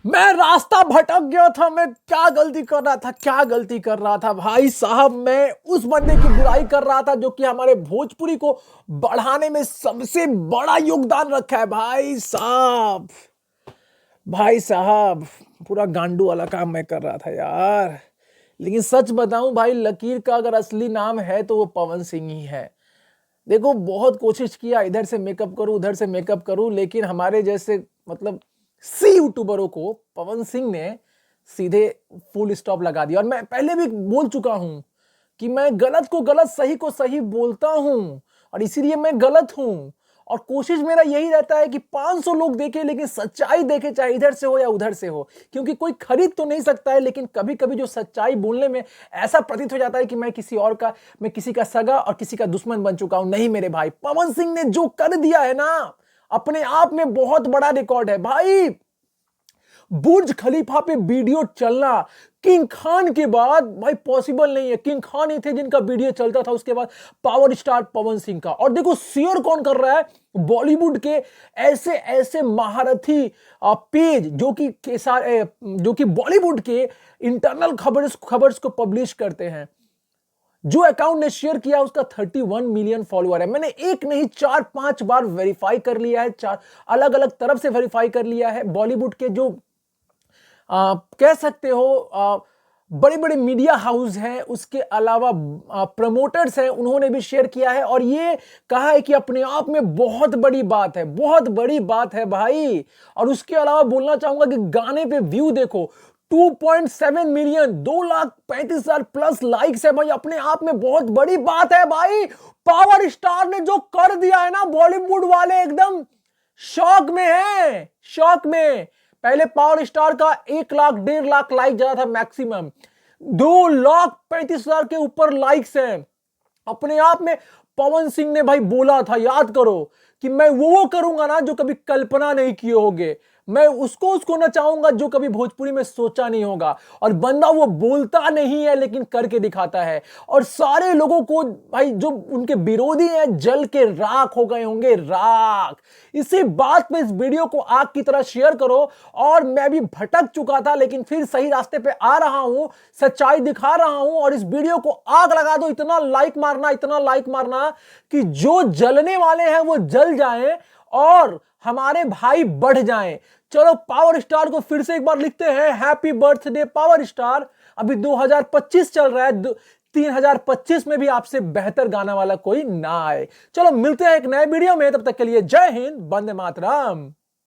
मैं रास्ता भटक गया था। मैं क्या गलती कर रहा था, क्या गलती कर रहा था भाई साहब। मैं उस बंदे की बुराई कर रहा था जो कि हमारे भोजपुरी को बढ़ाने में सबसे बड़ा योगदान रखा है भाई साहब। भाई साहब पूरा गांडू वाला काम मैं कर रहा था यार। लेकिन सच बताऊं भाई, लकीर का अगर असली नाम है तो वो पवन सिंह ही है। देखो बहुत कोशिश किया, इधर से मेकअप करूं उधर से मेकअप करूं, लेकिन हमारे जैसे मतलब सी यूट्यूबरों को पवन सिंह ने सीधे फुल स्टॉप लगा दिया। और मैं पहले भी बोल चुका हूं कि मैं गलत को गलत सही को सही बोलता हूं और इसीलिए मैं गलत हूं। और कोशिश मेरा यही रहता है कि 500 लोग देखें लेकिन सच्चाई देखे, चाहे इधर से हो या उधर से हो, क्योंकि कोई खरीद तो नहीं सकता है। लेकिन कभी कभी जो सच्चाई बोलने में ऐसा प्रतीत हो जाता है कि मैं किसी का सगा और किसी का दुश्मन बन चुका हूं। नहीं मेरे भाई, पवन सिंह ने जो कर दिया है ना, अपने आप में बहुत बड़ा रिकॉर्ड है भाई। बुर्ज खलीफा पे वीडियो चलना किंग खान के बाद भाई पॉसिबल नहीं है। किंग खान ही थे जिनका वीडियो चलता था, उसके बाद पावर स्टार पवन सिंह का। और देखो शेयर कौन कर रहा है, बॉलीवुड के ऐसे ऐसे महारथी पेज जो कि बॉलीवुड के इंटरनल खबर्स को पब्लिश करते हैं। जो अकाउंट ने शेयर किया उसका 31 मिलियन फॉलोअर है। मैंने एक नहीं 4-5 बार वेरीफाई कर लिया है, 4 अलग अलग तरफ से वेरीफाई कर लिया है। बॉलीवुड के जो कह सकते हो बड़े बड़े मीडिया हाउस हैं, उसके अलावा प्रमोटर्स हैं, उन्होंने भी शेयर किया है और ये कहा है कि अपने आप में बहुत बड़ी बात है, बहुत बड़ी बात है भाई। और उसके अलावा बोलना चाहूंगा कि गाने पे व्यू देखो 2.7 मिलियन, 2,35,000 प्लस लाइक्स है भाई। अपने आप में बहुत बड़ी बात है भाई। पावर स्टार ने जो कर दिया है ना, बॉलीवुड वाले एकदम शौक में है, शौक में। पहले पावर स्टार का 1 लाख 1.5 लाख लाइक जाता था मैक्सिमम, 2,35,000 के ऊपर लाइक्स हैं। अपने आप में पवन सिंह ने भाई बोला था, याद करो, कि मैं वो करूंगा ना जो कभी कल्पना नहीं किए होगे। मैं उसको नचाऊंगा जो कभी भोजपुरी में सोचा नहीं होगा। और बंदा वो बोलता नहीं है लेकिन करके दिखाता है। और सारे लोगों को भाई जो उनके विरोधी हैं जल के राख हो गए होंगे, राख। इसी बात पे इस वीडियो को आग की तरह शेयर करो। और मैं भी भटक चुका था लेकिन फिर सही रास्ते पे आ रहा हूं, सच्चाई दिखा रहा हूं। और इस वीडियो को आग लगा दो, इतना लाइक मारना, इतना लाइक मारना कि जो जलने वाले हैं वो जल जाएं और हमारे भाई बढ़ जाएं। चलो पावर स्टार को फिर से एक बार लिखते हैं, हैप्पी बर्थडे पावर स्टार। अभी 2025 चल रहा है, 3025 में भी आपसे बेहतर गाना वाला कोई ना आए। चलो मिलते हैं एक नए वीडियो में, तब तक के लिए जय हिंद, वंदे मातरम।